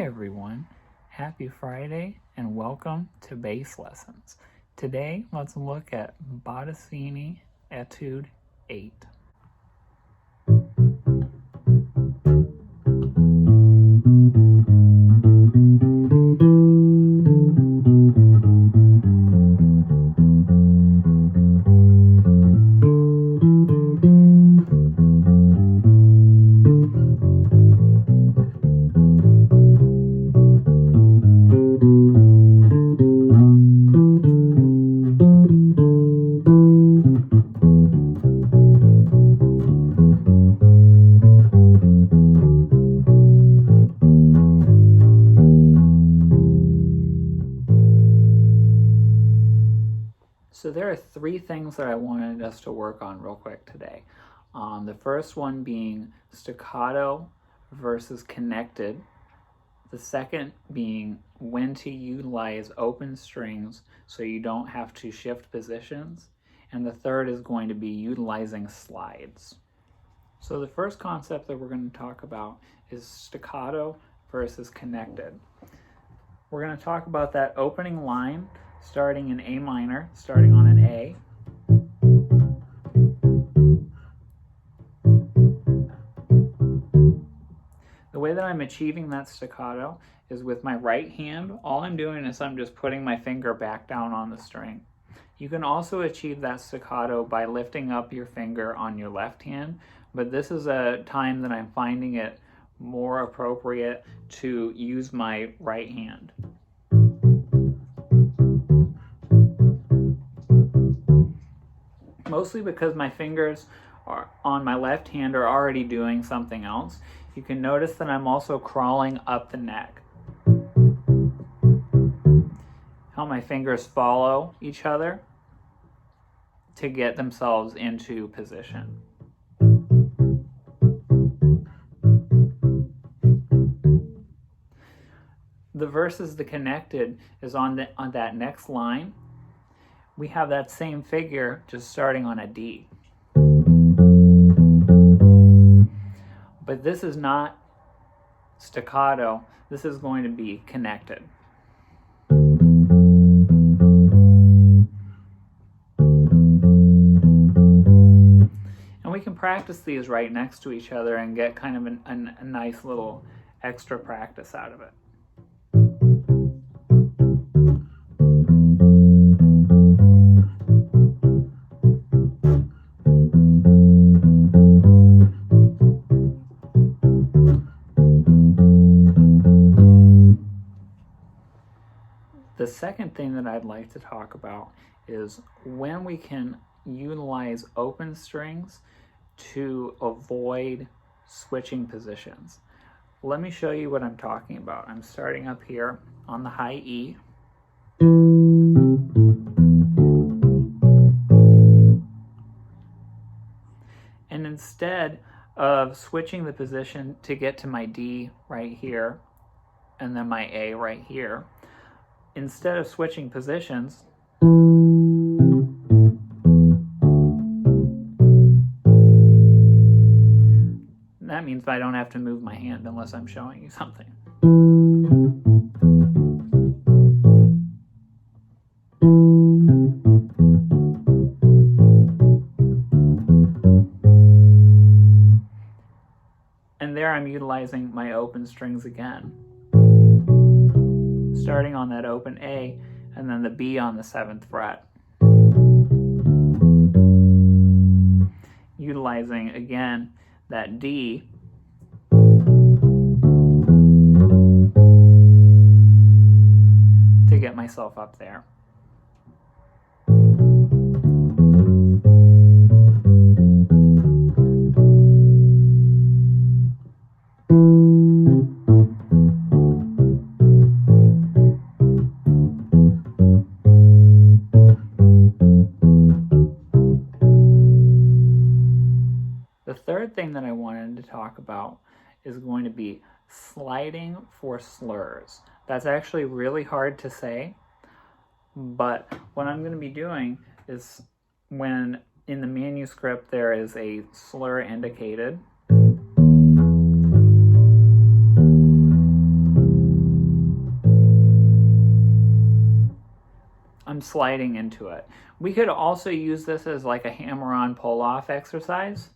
everyone, happy Friday and welcome to Bass Lessons. Today let's look at Bottesini Etude 8. So there are three things that I wanted us to work on real quick today. The first one being staccato versus connected. The second being when to utilize open strings so you don't have to shift positions. And the third is going to be utilizing slides. So the first concept that we're going to talk about is staccato versus connected. We're going to talk about that opening line starting in A minor, starting on an A. The way that I'm achieving that staccato is with my right hand. All I'm doing is I'm just putting my finger back down on the string. You can also achieve that staccato by lifting up your finger on your left hand, but this is a time that I'm finding it more appropriate to use my right hand. Mostly because my fingers on my left hand are already doing something else. You can notice that I'm also crawling up the neck. How my fingers follow each other to get themselves into position. The versus the connected is on that next line. We have that same figure just starting on a D. But this is not staccato, this is going to be connected. And we can practice these right next to each other and get kind of a nice little extra practice out of it. The second thing that I'd like to talk about is when we can utilize open strings to avoid switching positions. Let me show you what I'm talking about. I'm starting up here on the high E. And instead of switching the position to get to my D right here and then my A right here, instead of switching positions, that means I don't have to move my hand unless I'm showing you something. And there I'm utilizing my open strings again, starting on that open A and then the B on the 7th fret. Utilizing again that D to get myself up there. The third thing that I wanted to talk about is going to be sliding for slurs. That's actually really hard to say, but what I'm going to be doing is when in the manuscript there is a slur indicated, sliding into it. We could also use this as like a hammer-on pull-off exercise.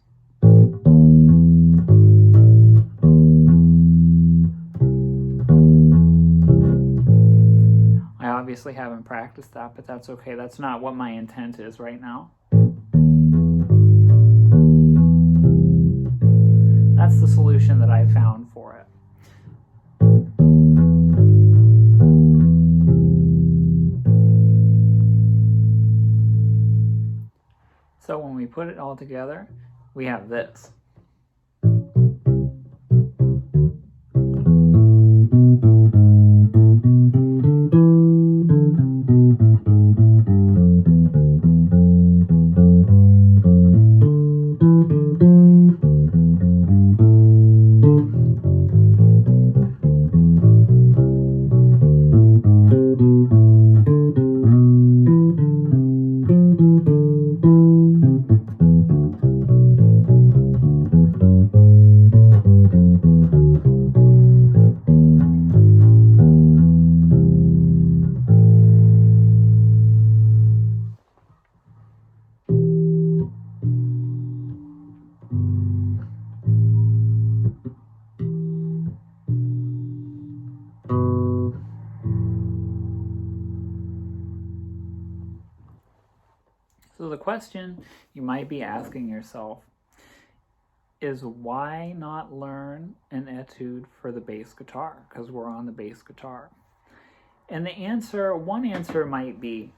I obviously haven't practiced that, but that's okay. That's not what my intent is right now. That's the solution that I found for it. So when we put it all together, we have this. So the question you might be asking yourself is, why not learn an etude for the bass guitar? Because we're on the bass guitar. And one answer might be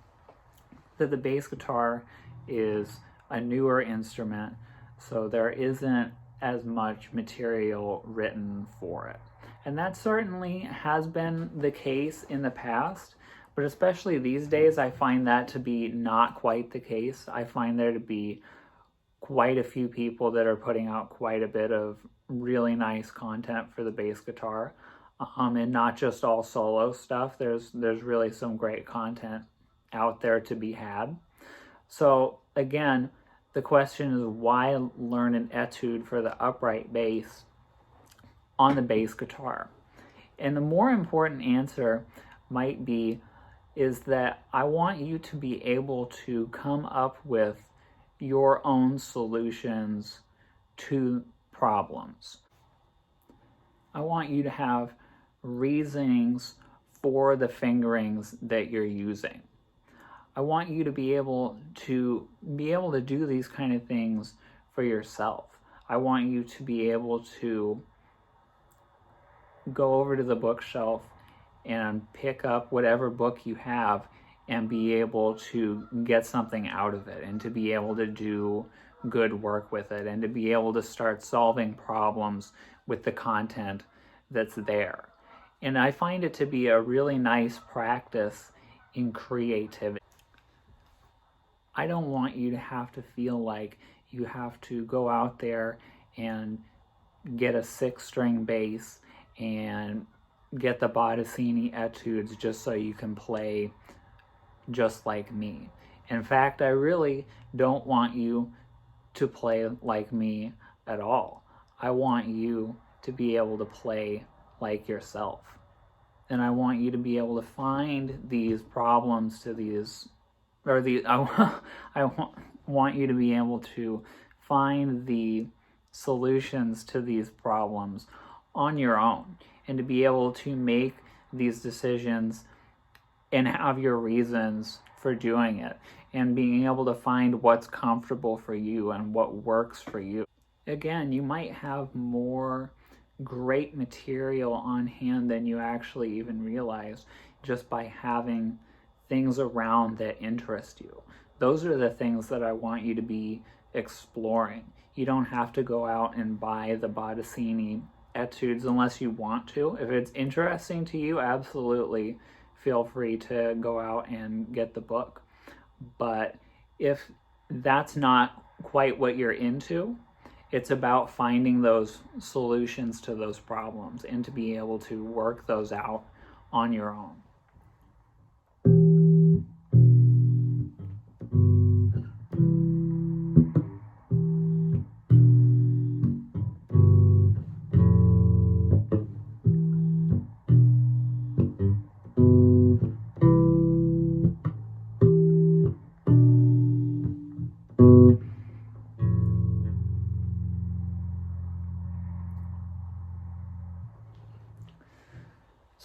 that the bass guitar is a newer instrument, so there isn't as much material written for it. And that certainly has been the case in the past, but especially these days, I find that to be not quite the case. I find there to be quite a few people that are putting out quite a bit of really nice content for the bass guitar, and not just all solo stuff. There's really some great content out there to be had. So again, the question is, why learn an etude for the upright bass on the bass guitar? And the more important answer might be is that I want you to be able to come up with your own solutions to problems. I want you to have reasonings for the fingerings that you're using. I want you to be able to do these kind of things for yourself. I want you to be able to go over to the bookshelf and pick up whatever book you have and be able to get something out of it, and to be able to do good work with it, and to be able to start solving problems with the content that's there. And I find it to be a really nice practice in creativity. I don't want you to have to feel like you have to go out there and get a 6-string bass and get the Bottesini Etudes just so you can play just like me. In fact, I really don't want you to play like me at all. I want you to be able to play like yourself. And I want you to be able to find these problems to these, or the, I want you to be able to find the solutions to these problems on your own, and to be able to make these decisions and have your reasons for doing it, and being able to find what's comfortable for you and what works for you. Again, you might have more great material on hand than you actually even realize just by having things around that interest you. Those are the things that I want you to be exploring. You don't have to go out and buy the Bottesini Etudes unless you want to. If it's interesting to you, absolutely feel free to go out and get the book. But if that's not quite what you're into, it's about finding those solutions to those problems and to be able to work those out on your own.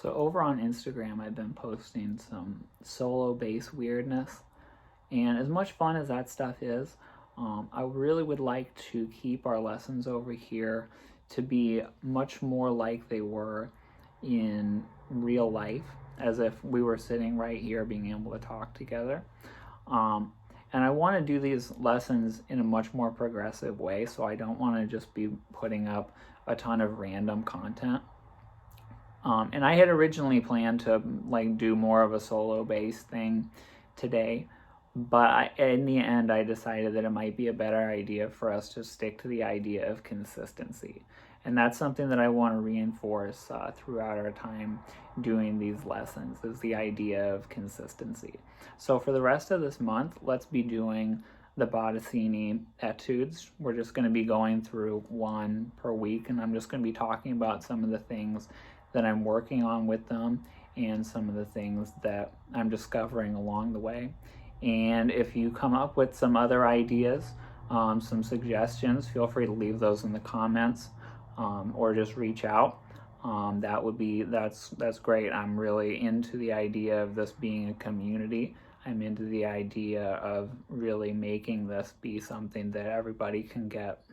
So over on Instagram, I've been posting some solo bass weirdness. And as much fun as that stuff is, I really would like to keep our lessons over here to be much more like they were in real life, as if we were sitting right here being able to talk together. And I want to do these lessons in a much more progressive way, so I don't want to just be putting up a ton of random content. And I had originally planned to like do more of a solo bass thing today, but in the end I decided that it might be a better idea for us to stick to the idea of consistency. And that's something that I want to reinforce throughout our time doing these lessons, is the idea of consistency. So for the rest of this month, let's be doing the Bottesini Etudes. We're just going to be going through one per week, and I'm just going to be talking about some of the things that I'm working on with them and some of the things that I'm discovering along the way. And if you come up with some other ideas, some suggestions, feel free to leave those in the comments, or just reach out. That's great. I'm really into the idea of this being a community. I'm into the idea of really making this be something that everybody can get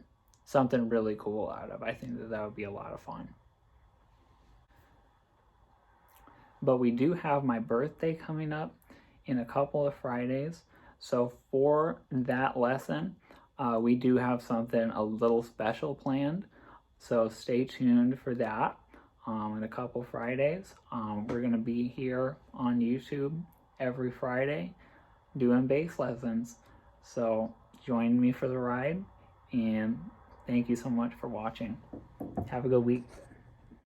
something really cool out of. I think that would be a lot of fun. But we do have my birthday coming up in a couple of Fridays. So for that lesson, we do have something a little special planned. So stay tuned for that in a couple Fridays. We're going to be here on YouTube every Friday doing bass lessons. So join me for the ride, and thank you so much for watching. Have a good week.